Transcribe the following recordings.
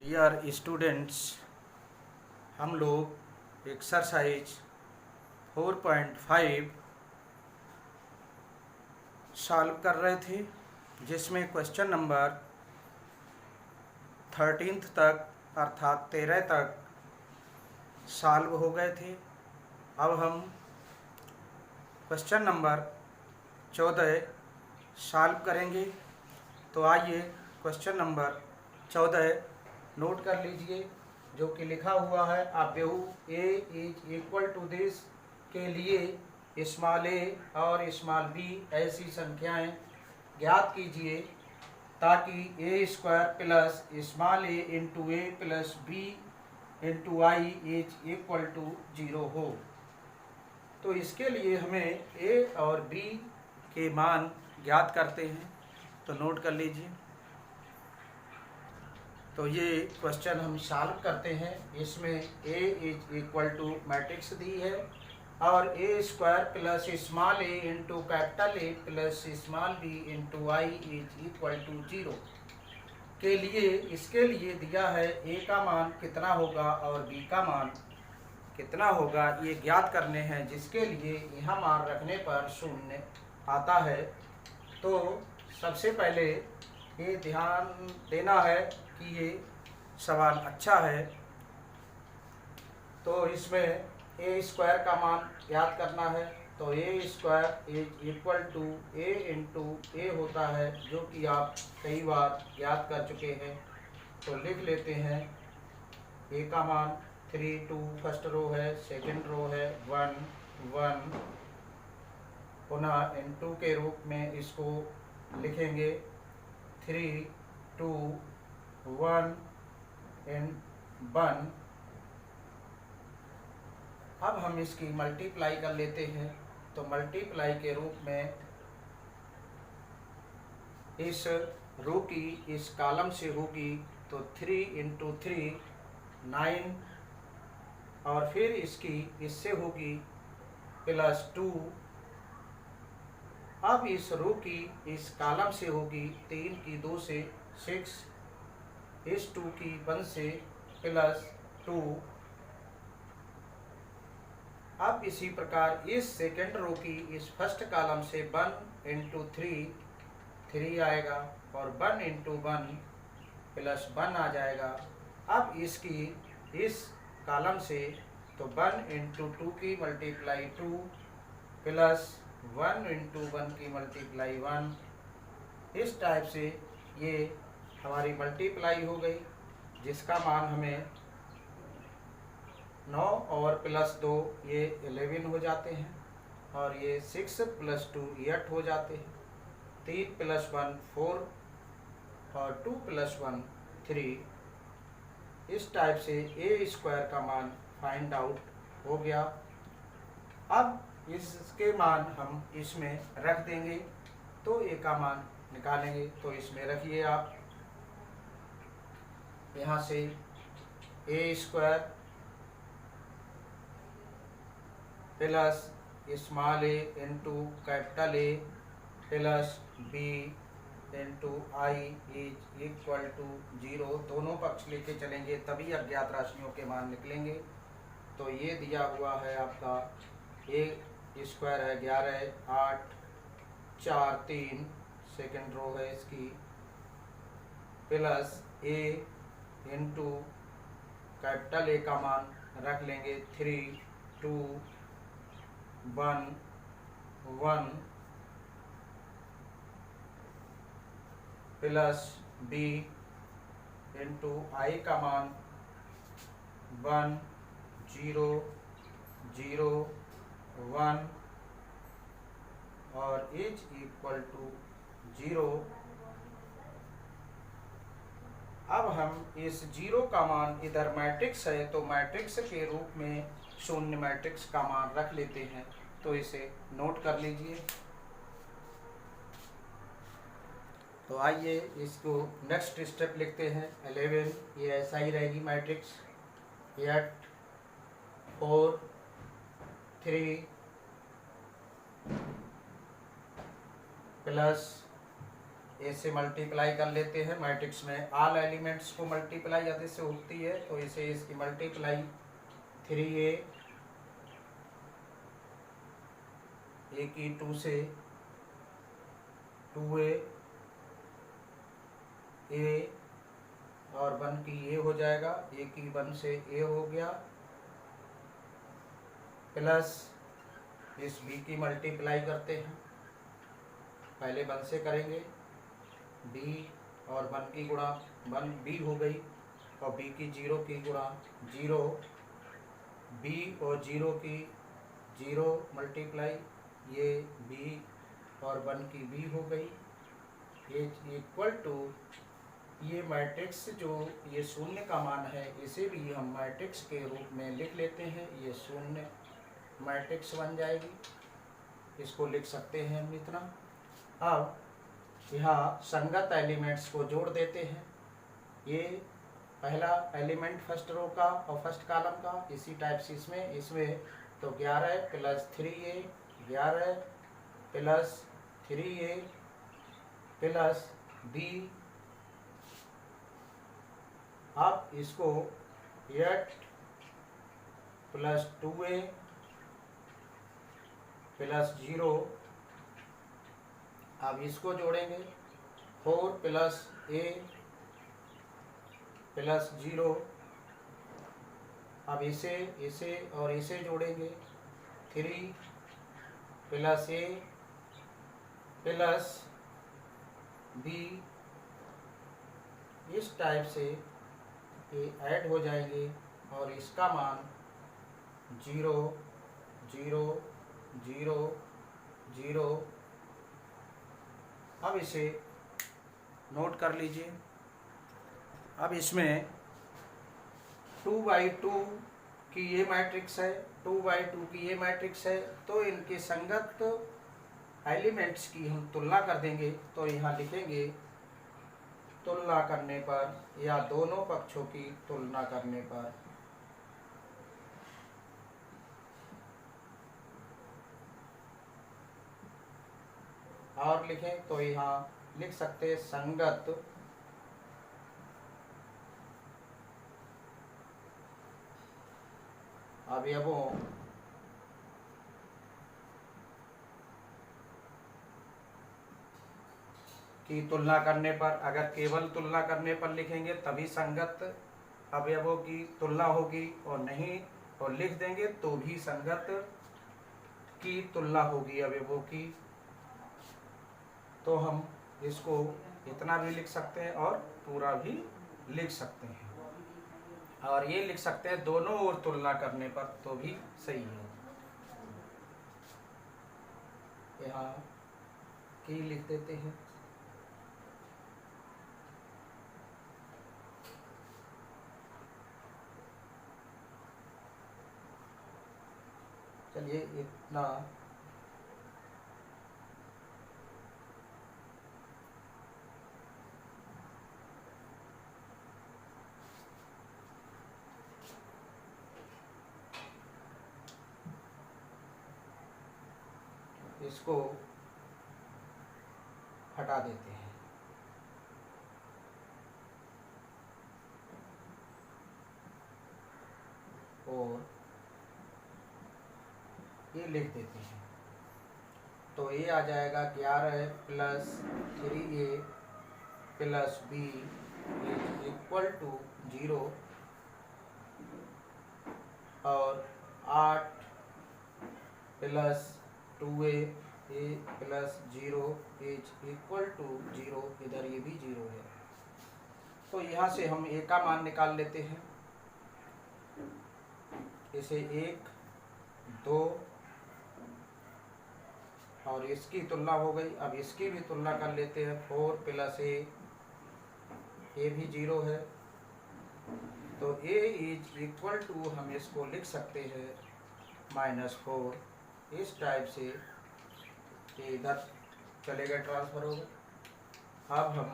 यार स्टूडेंट्स, हम लोग एक्सरसाइज 4.5 सॉल्व कर रहे थे, जिसमें क्वेश्चन नंबर 13 तक अर्थात 13 तक सॉल्व हो गए थे। अब हम क्वेश्चन नंबर 14 सॉल्व करेंगे। तो आइए क्वेश्चन नंबर 14 नोट कर लीजिए, जो कि लिखा हुआ है अबेहू ए इज इक्वल टू दिस के लिए स्मॉल ए और स्मॉल बी ऐसी संख्याएं ज्ञात कीजिए ताकि A square plus small A into A plus B into I is equal to 0 हो। तो इसके लिए हमें ए और बी के मान ज्ञात करते हैं, तो नोट कर लीजिए। तो ये क्वेश्चन हम सॉल्व करते हैं। इसमें A is equal to matrix दी है और A square plus small A into capital A plus small B into I is equal to 0 के लिए इसके लिए दिया है ए का मान कितना होगा और बी का मान कितना होगा, ये ज्ञात करने हैं, जिसके लिए यहाँ मान रखने पर 0 आता है। तो सबसे पहले ये ध्यान देना है कि ये सवाल अच्छा है। तो इसमें ए स्क्वायर का मान याद करना है। तो A square is equal to A into A होता है, जो कि आप कई बार याद कर चुके हैं। तो लिख लेते हैं ए का मान 3 2 फर्स्ट रो है, सेकंड रो है 1 1, पुनः इंटू के रूप में इसको लिखेंगे 3 2 1 एंड 1। अब हम इसकी मल्टीप्लाई कर लेते हैं। तो मल्टीप्लाई के रूप में इस रो की इस कॉलम से होगी, तो 3 इंटू 3 9, और फिर इसकी इससे होगी प्लस 2। अब इस रो की इस कॉलम से होगी 3 की 2 से 6, इस 2 की 1 से प्लस 2। अब इसी प्रकार इस सेकंड रो की इस फर्स्ट कॉलम से 1 इंटू 3 आएगा और 1 इंटू 1 प्लस 1 आ जाएगा। अब इसकी इस कॉलम से तो 1 इंटू 2 की मल्टीप्लाई 2 प्लस 1 इंटू 1 की मल्टीप्लाई 1। इस टाइप से ये हमारी मल्टीप्लाई हो गई, जिसका मान हमें 9 और प्लस 2 ये 11 हो जाते हैं, और ये 6 प्लस 2 8 हो जाते हैं। 3 प्लस 1 4 और 2 प्लस 1 3। इस टाइप से ए स्क्वायर का मान फाइंड आउट हो गया। अब इसके मान हम इसमें रख देंगे, तो ए का मान निकालेंगे। तो इसमें रखिए आप यहाँ से A square plus small A into capital A plus B into I is equal to 0। दोनों पक्ष लेके चलेंगे तभी अज्ञात राशियों के मान निकलेंगे। तो ये दिया हुआ है आपका ए स्क्वायर है 11 8 4 3, सेकेंड रो है इसकी, प्लस ए इंटू कैपिटल ए का मान रख लेंगे 3 2 1 1 प्लस बी इंटू आई का मान 1 0 0 1 और इज इक्वल टू 0। अब हम इस 0 का मान, इधर मैट्रिक्स है तो मैट्रिक्स के रूप में शून्य मैट्रिक्स का मान रख लेते हैं। तो इसे नोट कर लीजिए। तो आइए इसको नेक्स्ट स्टेप लिखते हैं 11। ये ऐसा ही रहेगी मैट्रिक्स 8 4 3 प्लस ए से मल्टीप्लाई कर लेते हैं। मैट्रिक्स में ऑल एलिमेंट्स को मल्टीप्लाई यदि से होती है तो इसे इसकी मल्टीप्लाई 3a ए की 2 से 2a ए और 1 की ए हो जाएगा, ए की 1 से ए हो गया, प्लस इस b की मल्टीप्लाई करते हैं। पहले 1 से करेंगे, b और 1 की गुणा 1 b हो गई और b की 0 की गुणा 0, b और 0 की 0 मल्टीप्लाई, ये b और 1 की b हो गई, ये इक्वल टू ये मैट्रिक्स जो ये शून्य का मान है इसे भी हम मैट्रिक्स के रूप में लिख लेते हैं। ये शून्य मैट्रिक्स बन जाएगी, इसको लिख सकते हैं हम इतना। अब यहाँ संगत एलिमेंट्स को जोड़ देते हैं। ये पहला एलिमेंट फर्स्ट रो का और फर्स्ट कॉलम का, इसी टाइप से इसमें तो 11 plus 3a 11 plus 3a plus b। अब इसको 8 प्लस 2a प्लस 0, अब इसको जोड़ेंगे 4 प्लस a प्लस 0, अब इसे और इसे जोड़ेंगे 3 प्लस a प्लस b। इस टाइप से ये ऐड हो जाएंगे और इसका मान 0 0 0 0। अब इसे नोट कर लीजिए। अब इसमें 2/2 की ये मैट्रिक्स है, 2/2 की ये मैट्रिक्स है, तो इनके संगत एलिमेंट्स की हम तुलना कर देंगे। तो यहाँ लिखेंगे तुलना करने पर या दोनों पक्षों की तुलना करने पर, और लिखें तो यहाँ लिख सकते संगत अवयवों की तुलना करने पर। अगर केवल तुलना करने पर लिखेंगे तभी संगत अवयवों की तुलना होगी, और नहीं और लिख देंगे तो भी संगत की तुलना होगी अवयवों की। तो हम इसको इतना भी लिख सकते हैं और पूरा भी लिख सकते हैं, और ये लिख सकते हैं दोनों ओर तुलना करने पर तो भी सही है। यहाँ की लिख देते हैं। चलिए इतना इसको हटा देते हैं। और ये लिख देते हैं तो ये आ जाएगा 11 plus 3a plus b equal to 0, और 8 plus 2a plus 0 is equal to 0। इधर ये भी 0 है, तो यहाँ से हम a का मान निकाल लेते हैं। इसे 1 2 और इसकी तुलना हो गई। अब इसकी भी तुलना कर लेते हैं। 4 प्लस a भी 0 है, तो a इज इक्वल टू हम इसको लिख सकते हैं -4। इस टाइप से ये इधर चलेगा, ट्रांसफर होगा। अब हम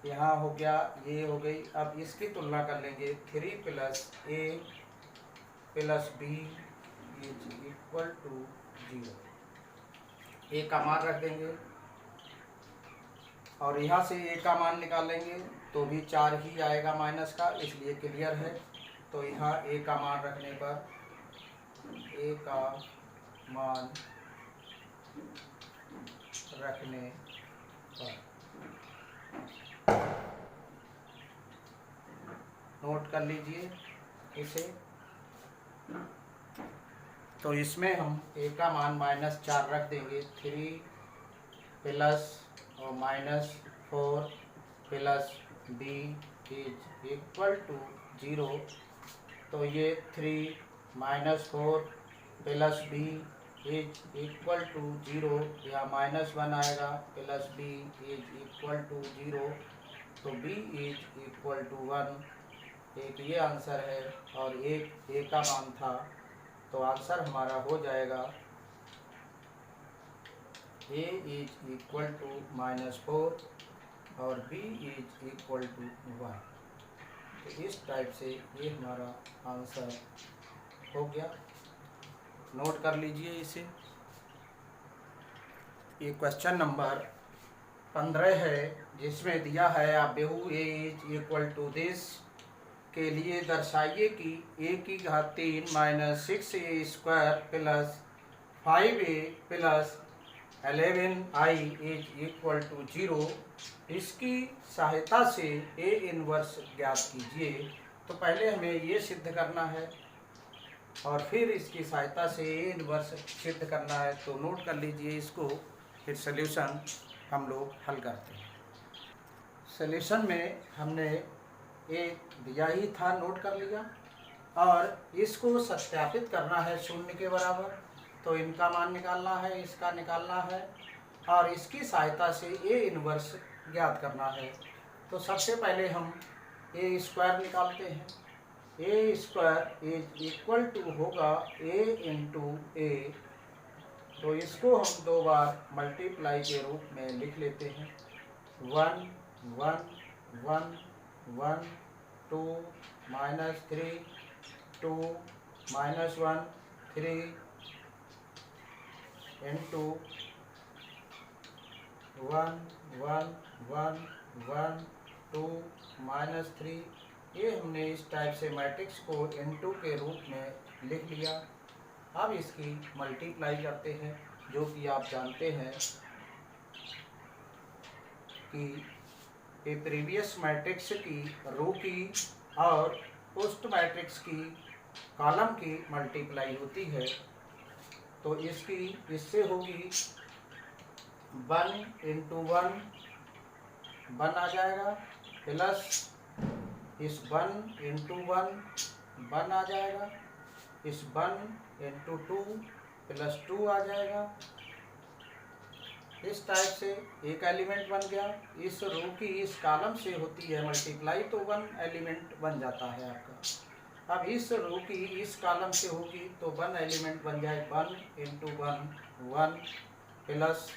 यहाँ हो गया, ये हो गई। अब इसकी तुलना कर लेंगे। 3 plus a plus b is equal to 0। a का मान रख देंगे और यहाँ से ए का मान निकालेंगे तो भी 4 ही आएगा माइनस का, इसलिए क्लियर है। तो यहाँ ए का मान रखने पर, ए का मान रखने पर नोट कर लीजिए इसे। तो इसमें हम ए का मान -4 रख देंगे। 3 प्लस और -4 plus b is equal to 0। तो ये 3 -4 plus b is equal to 0, या -1 आएगा plus b is equal to 0। तो b इज इक्वल टू 1। एक ये आंसर है और एक ए का मान था। तो आंसर हमारा हो जाएगा a इज इक्वल टू -4 और b इज इक्वल टू 1। तो इस टाइप से ये हमारा आंसर हो गया। नोट कर लीजिए इसे। ये क्वेश्चन नंबर 15 है, जिसमें दिया है अबेहू a is equal to this के लिए दर्शाइए कि a की घात 3 minus 6a square plus 5a plus 11i is equal to 0। इसकी सहायता से a इनवर्स ज्ञात कीजिए। तो पहले हमें ये सिद्ध करना है और फिर इसकी सहायता से a इनवर्स सिद्ध करना है। तो नोट कर लीजिए इसको, फिर सल्यूशन हम लोग हल करते हैं। सल्यूशन में हमने एक दिया ही था, नोट कर लिया, और इसको सत्यापित करना है 0 के बराबर। तो इनका मान निकालना है, इसका निकालना है, और इसकी सहायता से ए इनवर्स ज्ञात करना है। तो सबसे पहले हम ए स्क्वायर निकालते हैं। ए स्क्वायर इज इक्वल टू होगा ए इंटू ए। तो इसको हम 2 बार मल्टीप्लाई के रूप में लिख लेते हैं। 1 1 1 1 2 -3 2 -1 3 इंटू 1 1 1 1 2 -3। ये हमने इस टाइप से मैट्रिक्स को इनटू के रूप में लिख लिया। अब इसकी मल्टीप्लाई करते हैं, जो कि आप जानते हैं कि ये प्रीवियस मैट्रिक्स की रो की और पोस्ट मैट्रिक्स की कॉलम की मल्टीप्लाई होती है। तो इसकी इससे होगी 1 इंटू 1 1 आ जाएगा, प्लस इस 1 इंटू 1 1 आ जाएगा, इस 1 इंटू 2 प्लस 2 आ जाएगा। इस टाइप से एक एलिमेंट बन गया। इस रो की इस कॉलम से होती है मल्टीप्लाई, तो 1 एलिमेंट बन जाता है आपका। अब इस रो की इस कॉलम से होगी तो 1 एलिमेंट बन जाए। 1 इंटू 1 1 प्लस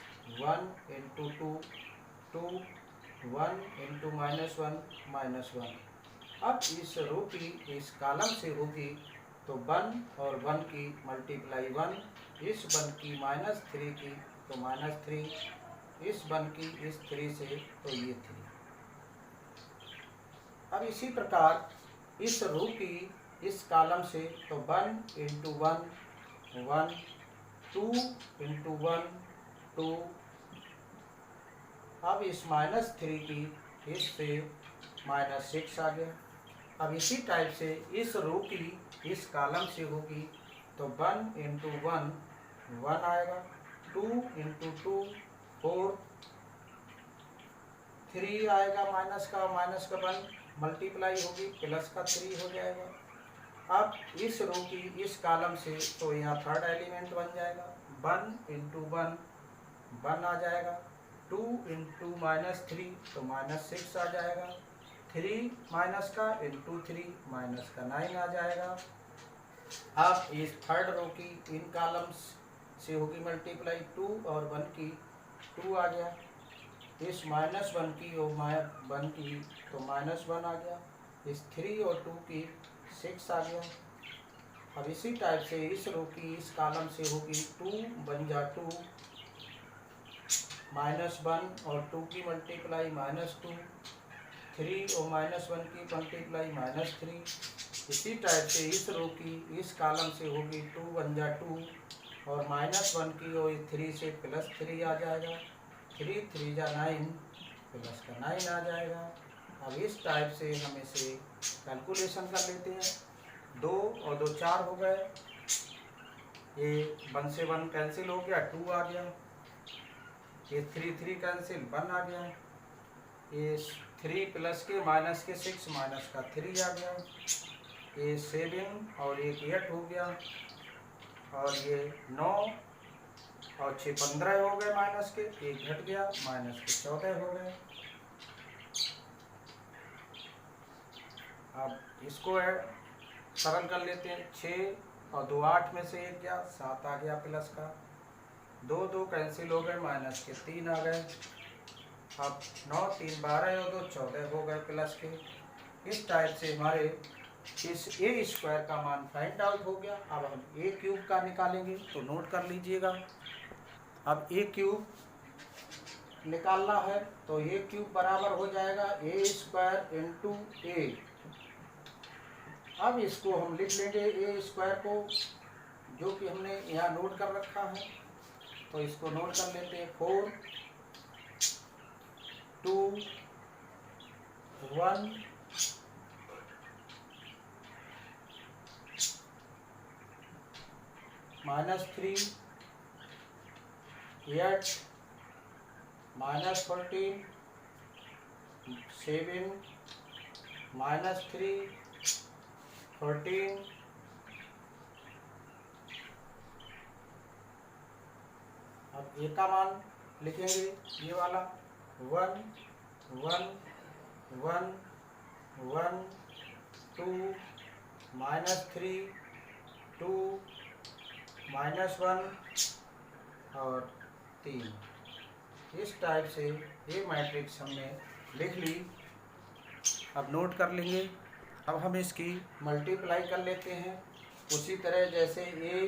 1 इंटू 2 2 1 इंटू -1 -1। अब इस रो की इस कॉलम से होगी तो 1 और 1 की मल्टीप्लाई 1, इस 1 की -3 की तो -3, इस 1 की इस 3 से तो ये 3। अब इसी प्रकार इस रो की इस कॉलम से तो 1 इंटू 1 1 2 इंटू 1 2। अब इस -3 की इस से -6 आ गया। अब इसी टाइप से इस रो की इस कॉलम से होगी तो 1 इंटू 1 1 आएगा, 2 इंटू 2 4 3 आएगा, माइनस का 1 मल्टीप्लाई होगी, प्लस का 3 हो जाएगा। अब इस रो की इस कॉलम से तो यहाँ 3rd एलिमेंट बन जाएगा। 1 इंटू 1 1 आ जाएगा, 2 इंटू -3 तो -6 आ जाएगा, 3 माइनस का इंटू 3 माइनस का 9 आ जाएगा। अब इस 3rd रो की इन कॉलम्स से होगी मल्टीप्लाई, 2 और 1 की 2 आ गया, इस -1 की और -1 की तो -1 आ गया, इस 3 और 2 की 6 आ गया। अब इसी टाइप से इस रो की इस कॉलम से होगी 2 बन जा 2 -1 और 2 की मल्टीप्लाई -2, 3 और -1 की मल्टीप्लाई -3। इसी टाइप से इस रो की इस कॉलम से होगी 2 1 जा 2 और -1 की और 3 से +3 आ जाएगा, 3 3 जा 9 प्लस का 9 आ जाएगा। अब इस टाइप से हम इसे कैलकुलेशन कर लेते हैं। 2 और 2 4 हो गए, ये 1 से 1 कैंसिल हो गया, 2 आ गया, ये 3 3 कैंसिल 1 आ गया, ये 3 प्लस के माइनस के 6 माइनस का 3 आ गया, ये 7 और एक 8 हो गया, और ये 9 और 6 15 हो गए, माइनस के एक घट गया, माइनस के 14 हो गए। अब इसको सरल कर लेते हैं। 6 और 2 8 में से 1 गया, 7 आ गया प्लस का, 2 2 कैंसिल हो गए, माइनस के 3 आ गए। अब 9 3 12 और 2 14 हो गए प्लस के। इस टाइप से हमारे इस ए स्क्वायर का मान फाइंड आउट हो गया। अब हम ए क्यूब का निकालेंगे, तो नोट कर लीजिएगा। अब ए क्यूब निकालना है तो ए क्यूब बराबर हो जाएगा ए स्क्वायर इंटू ए। अब इसको हम लिख लेंगे ए स्क्वायर को, जो कि हमने यहाँ नोट कर रखा है, तो इसको नोट कर लेते हैं। 4 2 1 -3 8 -14 7 -3 14 अब ए का मान लिखेंगे, ये वाला 1 1 1 1 2 -3 2 -1 और 3। इस टाइप से ये मैट्रिक्स हमने लिख ली। अब नोट कर लेंगे। अब हम इसकी मल्टीप्लाई कर लेते हैं, उसी तरह जैसे ए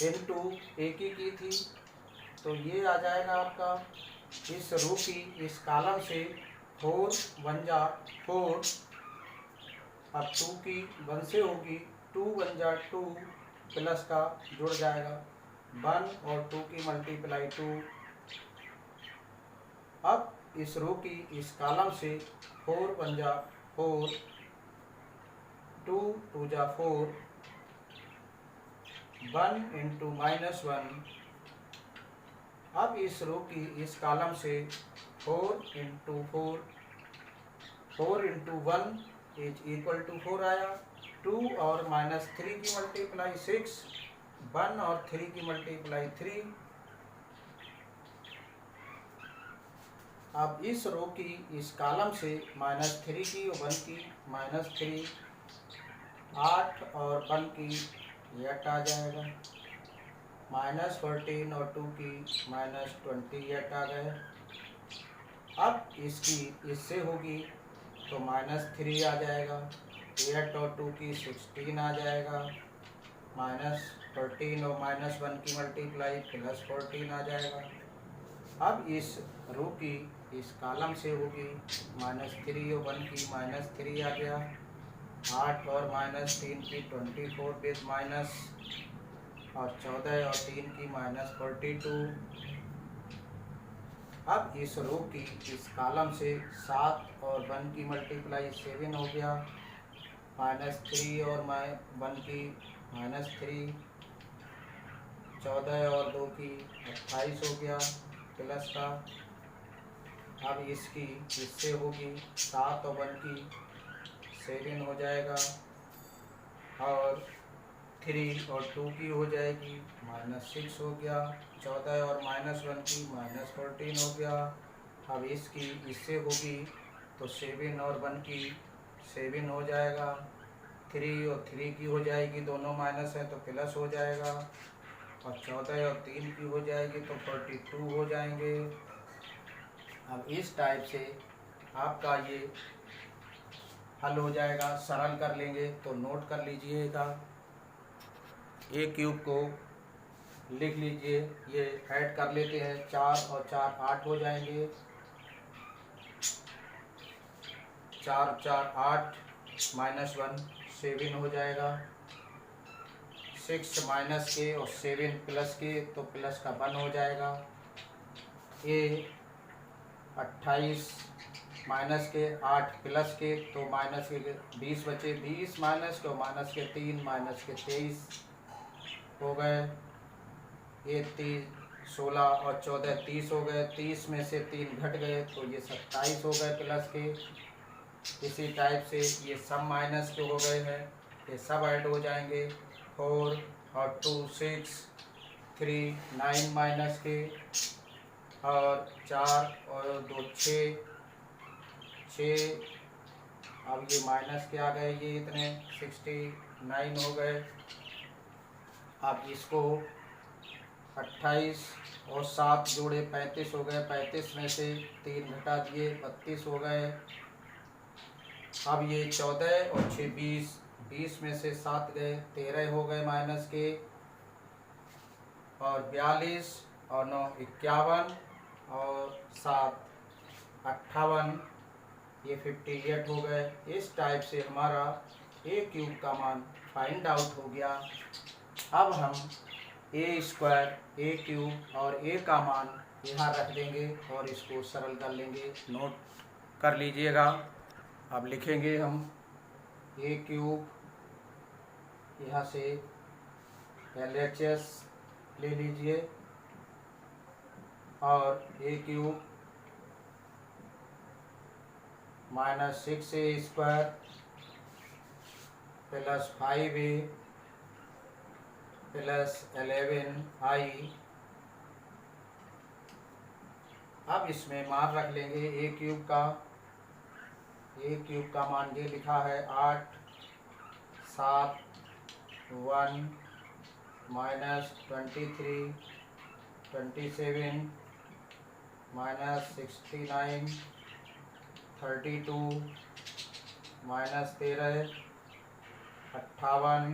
इंटू ए की थी। तो ये आ जाएगा आपका इस रो की इस कॉलम से 4 1 जा 4। अब 2 की 1 से होगी, 2 1 जा 2 प्लस का जुड़ जाएगा, 1 और 2 की मल्टीप्लाई 2। अब इस रो की इस कॉलम से 4 1 जा 4, 2 2 जा 4, 1 इंटू -1। अब इस रो की इस कॉलम से 4 into 4, 4 into 1 is equal to 4 आया, 2 और -3 की मल्टीप्लाई 6, 1 और 3 की मल्टीप्लाई 3। अब इस रो की इस कॉलम से -3 की और 1 की -3, 8 और 1 की 8 आ जाएगा, -14 और 2 की -28 आ गए। अब इसकी इससे होगी तो -3 आ जाएगा, 8 और 2 की 16 आ जाएगा, -14 और -1 की मल्टीप्लाई +14 आ जाएगा। अब इस रो की इस कॉलम से होगी -3 और 1 की -3 आ गया, 8 और -3 की 24 विद माइनस, और 14 और 3 की -42। अब इस रो की इस कॉलम से 7 और 1 की मल्टीप्लाई 7 हो गया, -3 और 1 की -3, 14 और 2 की 28 हो गया प्लस का। अब इसकी इससे होगी 7 और 1 की 7 हो जाएगा, और 3 और 2 की हो जाएगी -6 हो गया, 14 और -1 की -14 हो गया। अब इसकी इससे होगी तो 7 और 1 की 7 हो जाएगा, 3 और 3 की हो जाएगी, दोनों माइनस है तो प्लस हो जाएगा, और 14 और 3 की हो जाएगी तो 42 हो जाएंगे। अब इस टाइप से आपका ये हल हो जाएगा। सरल कर लेंगे तो नोट कर लीजिएगा। ए क्यूब को लिख लीजिए, ये ऐड कर लेते हैं। 4 और 4 8 हो जाएंगे। 4 4 8 -1 7 हो जाएगा। 6 माइनस के और 7 प्लस के तो प्लस का 1 हो जाएगा। ये 28 माइनस के 8 प्लस के तो माइनस के 20 बचे। 20 माइनस के माइनस के 3 माइनस के 23 हो गए। ये 30 16 और 14 30 हो गए। 30 में से 3 घट गए तो ये 27 हो गए प्लस के। इसी टाइप से ये सब माइनस के हो गए हैं, ये सब ऐड हो जाएंगे। 4 और 2 6 3 9 माइनस के और 4 और 2 6 6। अब ये माइनस के आ गए, ये इतने 69 हो गए। अब इसको 28 और 7 जोड़े 35 हो गए। 35 में से 3 घटा दिए 32 हो गए। अब ये 14 और 6 20, 20 में से 7 गए 13 हो गए माइनस के। और 42 और 9 51 और 7 58, ये 58 हो गए। इस टाइप से हमारा ए क्यूब का मान फाइंड आउट हो गया। अब हम ए स्क्वायर, ए क्यूब और ए का मान यहाँ रख देंगे और इसको सरल कर लेंगे। नोट कर लीजिएगा। अब लिखेंगे हम ए क्यूब, यहाँ से LHS ले लीजिए और A cube -6a square plus 5a plus 11i। अब इसमें मान रख लेंगे ए क्यूब का। ए क्यूब का मान ये लिखा है 8 7 1 -23 27 -69 32 -13 58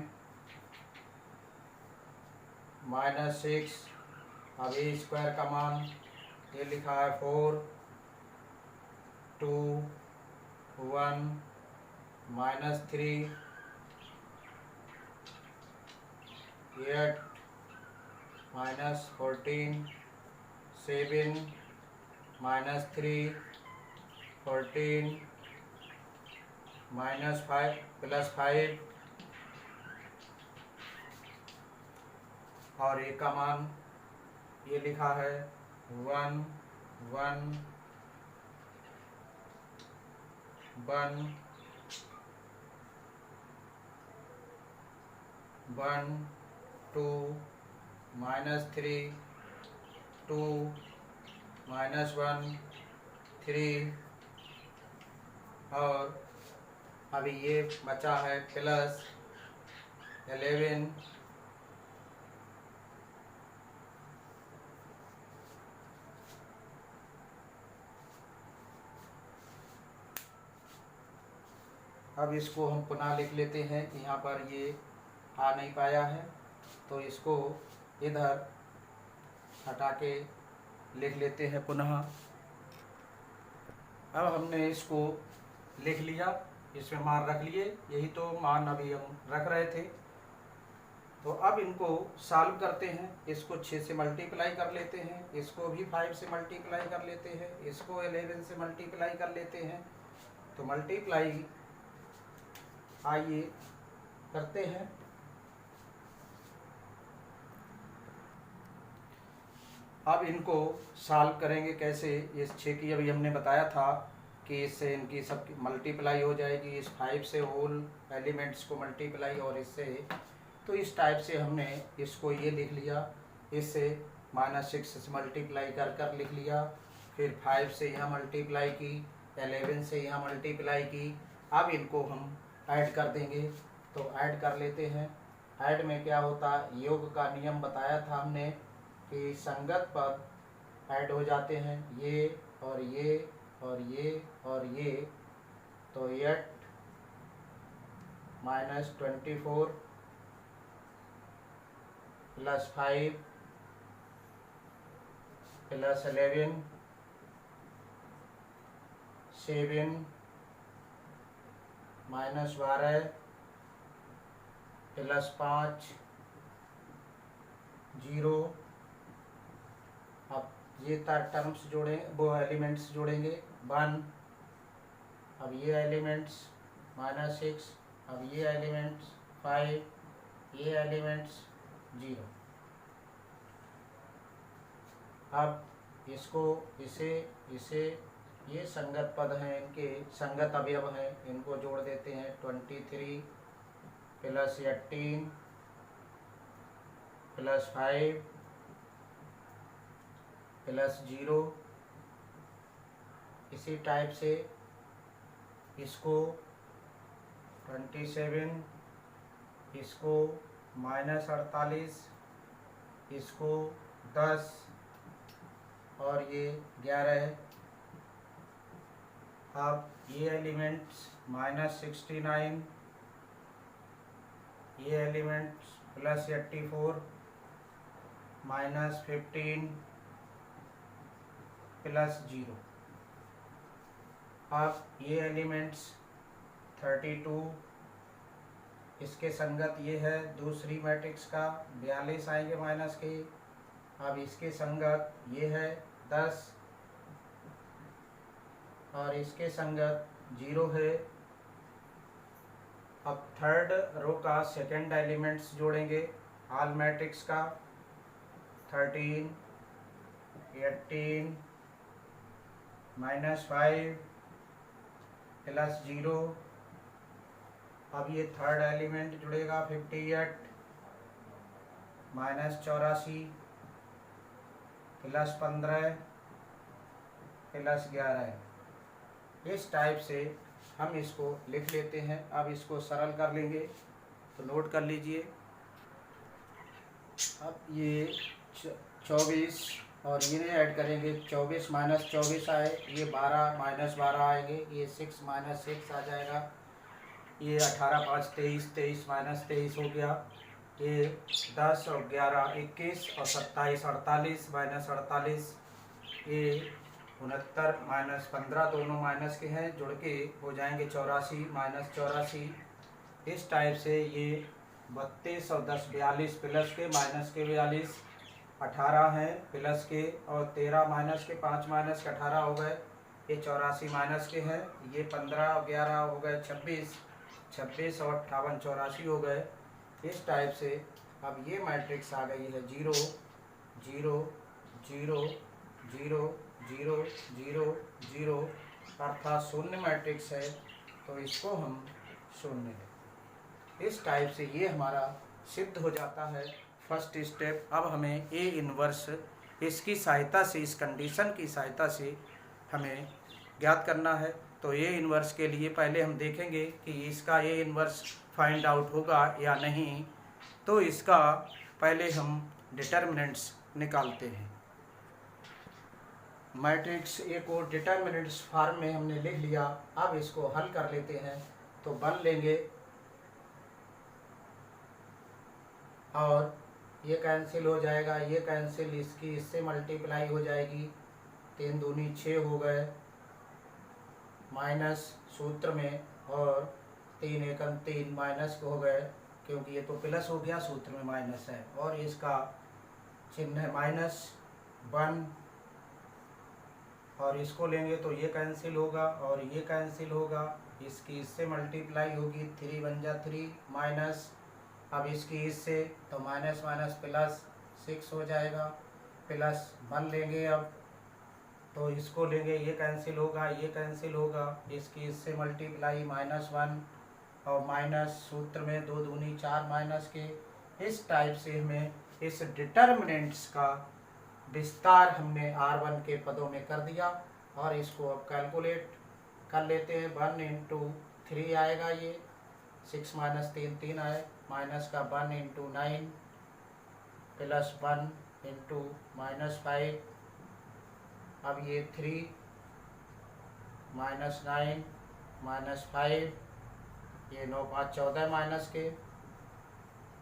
-6। अब ए स्क्वायर का मान ये लिखा है 4 2 1 -3 8 -14 7 -3 14 -5 +5 और ए का मान ये लिखा है 1 1 1 1 2 -3 2 -1 3 और अभी ये बचा है प्लस 11 अब इसको हम पुनः लिख लेते हैं। यहाँ पर ये आ नहीं पाया है तो इसको इधर हटा के लिख लेते हैं पुनः। अब हमने इसको लिख लिया, इसमें मान रख लिए, यही तो मान अभी हम रख रहे थे। तो अब इनको सॉल्व करते हैं। इसको 6 से मल्टीप्लाई कर लेते हैं, इसको भी 5 से मल्टीप्लाई कर लेते हैं, इसको 11 से मल्टीप्लाई कर लेते हैं। तो मल्टीप्लाई आइए करते हैं। अब इनको सॉल्व करेंगे कैसे। इस 6 की अभी हमने बताया था कि इससे इनकी सब मल्टीप्लाई हो जाएगी, इस 5 से होल एलिमेंट्स को मल्टीप्लाई और इससे। तो इस टाइप से हमने इसको ये लिख लिया, इससे -6 से मल्टीप्लाई कर कर लिख लिया, फिर 5 से यहाँ मल्टीप्लाई की, 11 से यहाँ मल्टीप्लाई की। अब इनको हम ऐड कर देंगे, तो ऐड कर लेते हैं। ऐड में क्या होता है, योग का नियम बताया था हमने कि संगत पद ऐड हो जाते हैं, ये और ये और ये और ये। तो 8 -24 +5 प्लस 11, 7 माइनस 12 प्लस 5 0। अब ये टर्म्स जोड़े, वो एलिमेंट्स जोड़ेंगे 1। अब ये एलिमेंट्स -6, अब ये एलिमेंट्स 5, ये एलिमेंट्स 0। अब इसको इसे ये संगत पद हैं, इनके संगत अवयव हैं, इनको जोड़ देते हैं। 23 प्लस 18 प्लस 5 प्लस 0। इसी टाइप से इसको 27, इसको -48, इसको 10 और ये 11। अब ये एलिमेंट्स -69, ये एलिमेंट्स +84 -15 प्लस 0। अब ये एलिमेंट्स 32, इसके संगत ये है दूसरी मैट्रिक्स का 42 आएंगे माइनस के। अब इसके संगत ये है 10 और इसके संगत 0 है। अब थर्ड रो का सेकंड एलिमेंट्स जोड़ेंगे ऑल मैट्रिक्स का 13, 18 -5 प्लस 0। अब ये थर्ड एलिमेंट जुड़ेगा 58 -84 प्लस 15 प्लस 11। इस टाइप से हम इसको लिख लेते हैं। अब इसको सरल कर लेंगे तो नोट कर लीजिए। अब ये 24 और ये ऐड करेंगे, 24 - 24 आए, ये 12 - 12 आएंगे, ये 6 - 6 आ जाएगा, ये 18 5 23, 23 - 23 हो गया, ये 10 और 11 21 और 27 48 -48, ये 69 - 15 दोनों माइनस के हैं, जुड़ के हो जाएंगे 84 - 84। इस टाइप से ये 32 और 10 42 प्लस के माइनस के 42, 18 हैं प्लस के और 13 माइनस के, 5 माइनस के 18 हो गए, ये 84 माइनस के हैं, ये 15 और 11 हो गए 26, 26 और 58 84 हो गए। इस टाइप से अब ये मैट्रिक्स आ गई है 0 0 0 0 0 0 0, अर्थात शून्य मैट्रिक्स है, तो इसको हम शून्य लें। इस टाइप से ये हमारा सिद्ध हो जाता है फर्स्ट स्टेप। अब हमें ए इनवर्स इसकी सहायता से, इस कंडीशन की सहायता से हमें ज्ञात करना है। तो ए इनवर्स के लिए पहले हम देखेंगे कि इसका ए इनवर्स फाइंड आउट होगा या नहीं। तो इसका पहले हम डिटर्मिनेंट्स निकालते हैं। मैट्रिक्स ए को डिटर्मिनेंट्स फॉर्म में हमने लिख लिया। अब इसको हल कर लेते हैं तो बन लेंगे, और ये कैंसिल हो जाएगा, ये कैंसिल, इसकी इससे मल्टीप्लाई हो जाएगी, 3 दूनी 6 हो गए, माइनस सूत्र में, और 3 एकम 3 माइनस हो गए, क्योंकि ये तो प्लस हो गया, सूत्र में माइनस है, और इसका चिन्ह है -1, और इसको लेंगे तो ये कैंसिल होगा और ये कैंसिल होगा, इसकी इससे मल्टीप्लाई होगी, 3 बन जा 3 माइनस, अब इसकी इससे तो माइनस माइनस प्लस 6 हो जाएगा, प्लस 1 लेंगे अब, तो इसको लेंगे, ये कैंसिल होगा, ये कैंसिल होगा, इसकी इससे मल्टीप्लाई -1 और माइनस सूत्र में 2 दूनी 4 माइनस के। इस टाइप से हमें इस डिटर्मिनेंट्स का विस्तार हमने R1 के पदों में कर दिया, और इसको अब कैलकुलेट कर लेते हैं। 1 × 3 आएगा, ये 6 - 3 3 आए, माइनस का 1 × 9 प्लस 1 × -5, अब ये 3 -9 -5, ये 9 5 14 माइनस के,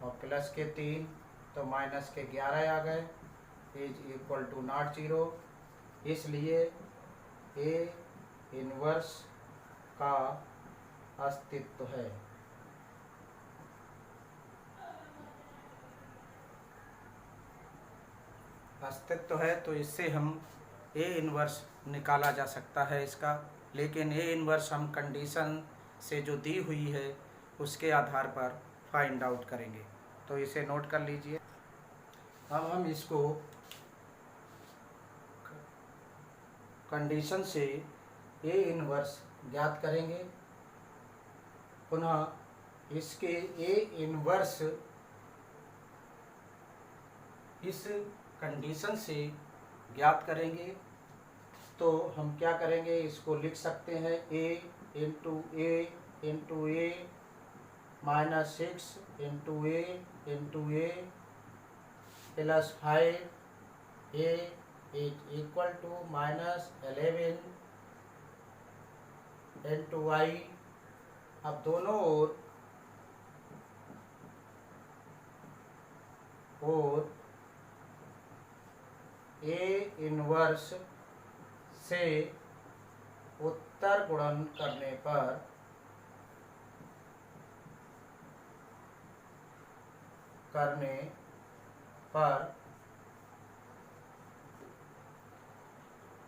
और प्लस के 3 तो माइनस के 11 आ गए, is equal to not zero, इसलिए ए इनवर्स का अस्तित्व है। अस्तित्व है तो इससे हम ए इनवर्स निकाला जा सकता है इसका, लेकिन ए इनवर्स हम कंडीशन से जो दी हुई है उसके आधार पर फाइंड आउट करेंगे। तो इसे नोट कर लीजिए। अब हम इसको कंडीशन से ए इनवर्स ज्ञात करेंगे। पुनः इसके ए इनवर्स इस कंडीशन से ज्ञात करेंगे तो हम क्या करेंगे, इसको लिख सकते हैं A minus 6 into A plus 5 A is equal to minus 11 into I. अब दोनों ओर ए इनवर्स से उत्तर गुणन करने पर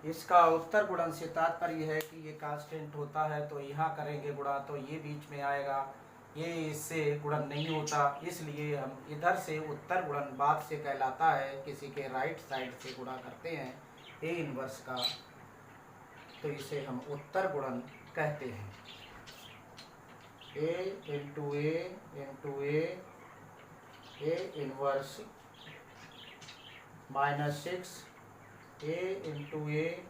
इसका उत्तर गुणन से तात्पर्य है कि ये कांस्टेंट होता है तो यहाँ करेंगे गुणा तो ये बीच में आएगा, ये इससे गुणन नहीं होता, इसलिए हम इधर से उत्तर गुणन बाद से कहलाता है, किसी के राइट साइड से गुणा करते हैं ए इनवर्स का तो इसे हम उत्तर गुणन कहते हैं। A into A inverse minus 6 A into A,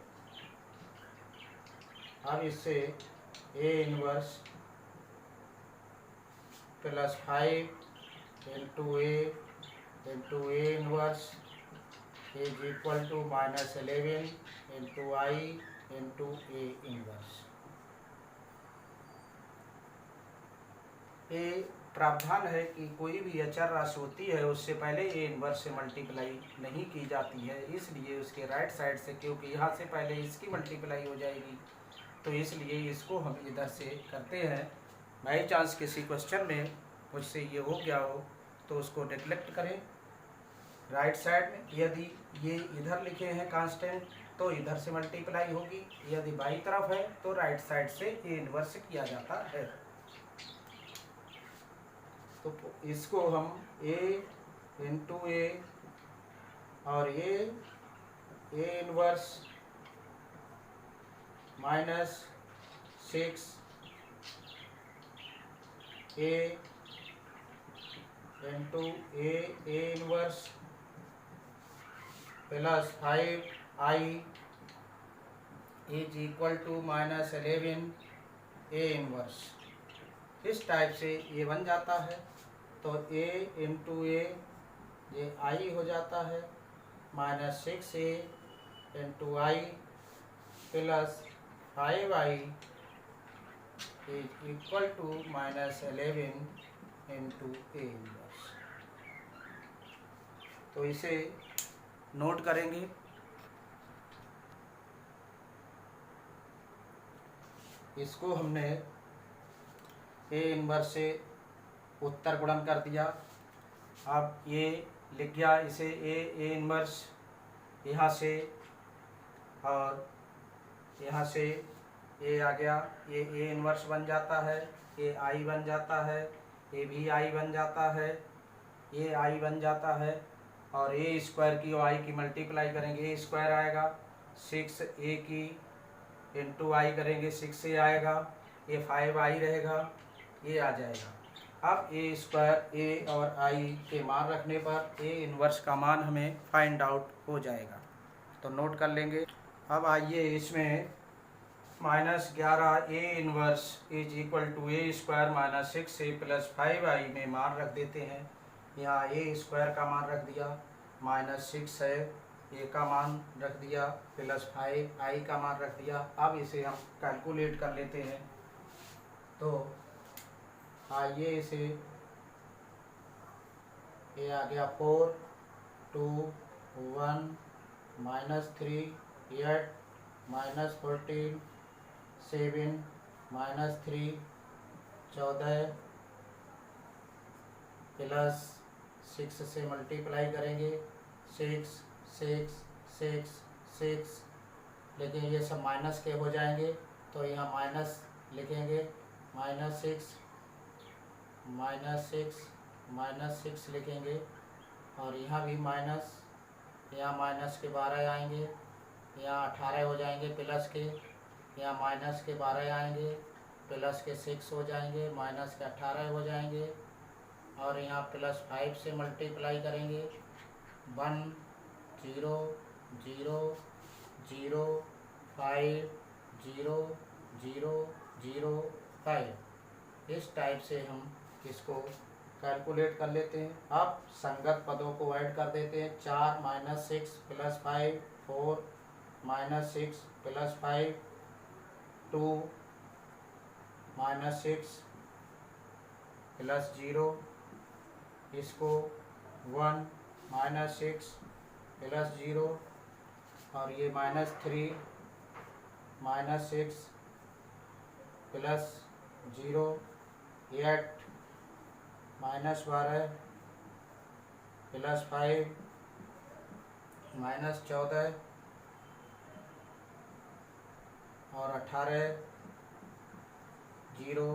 अब इससे A inverse plus 5 into A inverse is equal to minus 11 into I into A inverse. ये प्रावधान है कि कोई भी अचर राशि होती है उससे पहले ए इनवर्स से मल्टीप्लाई नहीं की जाती है, इसलिए उसके राइट साइड से, क्योंकि यहाँ से पहले इसकी मल्टीप्लाई हो जाएगी तो इसलिए इसको हम इधर से करते हैं। बाई चांस किसी क्वेश्चन में मुझसे ये हो गया हो तो उसको नेग्लेक्ट करें राइट साइड में। यदि ये इधर लिखे हैं कांस्टेंट तो इधर से मल्टीप्लाई होगी, यदि बाई तरफ है तो राइट साइड से ए इनवर्स किया जाता है। तो इसको हम ए इंटू ए और A inverse minus 6 A into A inverse plus 5 I is equal to minus 11 A inverse. इस टाइप से ये बन जाता है तो ए इंटू ए ये आई हो जाता है minus 6 A into I plus 5 I is equal to minus 11 into A inverse. तो इसे नोट करेंगे। इसको हमने ए इनवर्स से उत्तर गुणन कर दिया। अब ये लिख गया इसे ए इनवर्स यहाँ से और यहाँ से ए आ गया, ये ए इनवर्स बन जाता है, ये आई बन जाता है, ये भी आई बन जाता है, ये आई बन जाता है और ए स्क्वायर की और आई की मल्टीप्लाई करेंगे ए स्क्वायर आएगा, 6 ए की इंटू आई करेंगे 6 ए आएगा, ये 5 आई रहेगा, ये आ जाएगा। अब ए स्क्वायर ए और आई के मान रखने पर ए इनवर्स का मान हमें फाइंड आउट हो जाएगा। तो नोट कर लेंगे। अब आइए इसमें -11 A inverse is equal to A square minus 6 A plus 5 I में मान रख देते हैं। यहाँ ए स्क्वायर का मान रख दिया, -6 है, ए का मान रख दिया, प्लस 5 आई का मान रख दिया। अब इसे हम कैलकुलेट कर लेते हैं। तो आइए इसे, ये आ गया 4 2 1 -3 8 -14 7 -3 14 प्लस 6 से मल्टीप्लाई करेंगे 6 6 6 6, लेकिन ये सब माइनस के हो जाएंगे तो यहाँ माइनस लिखेंगे -6 -6 लिखेंगे, और यहाँ भी माइनस, यहाँ माइनस के 12 आएंगे, यहाँ 18 हो जाएंगे प्लस के, यहाँ माइनस के 12 आएंगे प्लस के 6 हो जाएंगे, माइनस के 18 हो जाएंगे, और यहाँ +5 से मल्टीप्लाई करेंगे 1 0 0 0 5 0 0 0 5। इस टाइप से हम इसको कैलकुलेट कर लेते हैं। अब संगत पदों को ऐड कर देते हैं। 4 -6 + 5 4 -6 + 5 2 -6 + 0, इसको 1 -6 + 0, और ये -3 -6 + 0 8 -12 + 5 -14 और 18 0।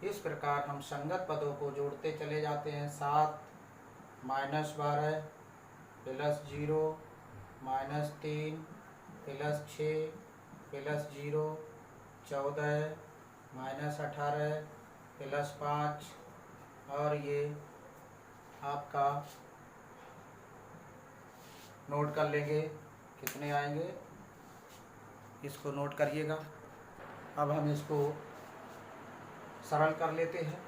इस प्रकार हम संगत पदों को जोड़ते चले जाते हैं। 7 -12 + 0 -3 + 6 + 0 14 -18 + 5, और ये आपका नोट कर लेंगे कितने आएंगे, इसको नोट करिएगा। अब हम इसको सरल कर लेते हैं।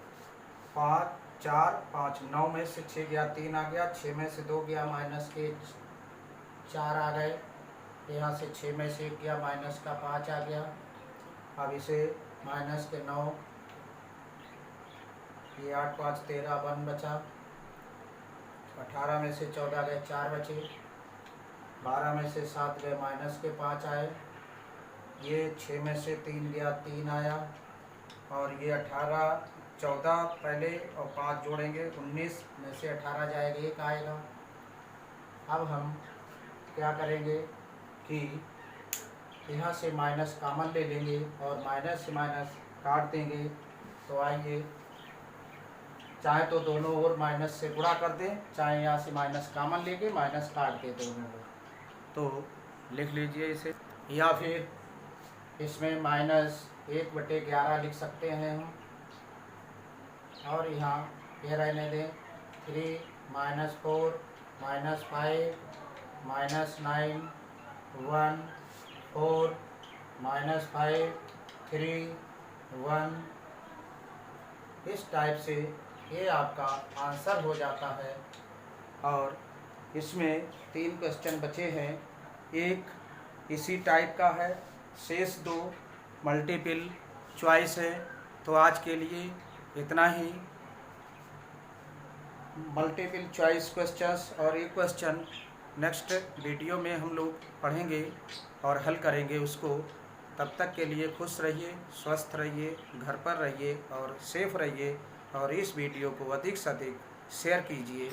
5 4 5 9 में से 6 गया, 3 आ गया, 6 में से 2 गया, माइनस के 4 आ गए, यहाँ से 6 में से 1 गया, माइनस का 5 आ गया। अब इसे माइनस के 9, ये 8 5 13 1 बचा, 18 में से 14 गए, 4 बचे, 12 में से 7 गए, माइनस के 5 आए, ये 6 में से 3 गया, 3 आया, और ये 18 14 पहले और 5 जोड़ेंगे, 19 में से 18 जाएगा, 1 आएगा। अब हम क्या करेंगे कि यहाँ से माइनस कॉमन ले लेंगे और माइनस से माइनस काट देंगे। तो आइए, चाहे तो दोनों ओर माइनस से गुणा कर दें, चाहे यहाँ से माइनस कॉमन लेके माइनस काट दें दोनों ओर। तो लिख लीजिए इसे, या फिर इसमें -1/11 लिख सकते हैं हम, और यहाँ ये रहने दें 3 -4 -5 -9 1 4 -5 3 1। इस टाइप से ये आपका आंसर हो जाता है। और इसमें 3 क्वेश्चन बचे हैं, एक इसी टाइप का है, शेष 2 मल्टीपल चॉइस है। तो आज के लिए इतना ही। मल्टीपल चॉइस क्वेश्चंस और एक क्वेश्चन नेक्स्ट वीडियो में हम लोग पढ़ेंगे और हल करेंगे उसको। तब तक के लिए खुश रहिए, स्वस्थ रहिए, घर पर रहिए और सेफ रहिए, और इस वीडियो को अधिक से अधिक शेयर कीजिए।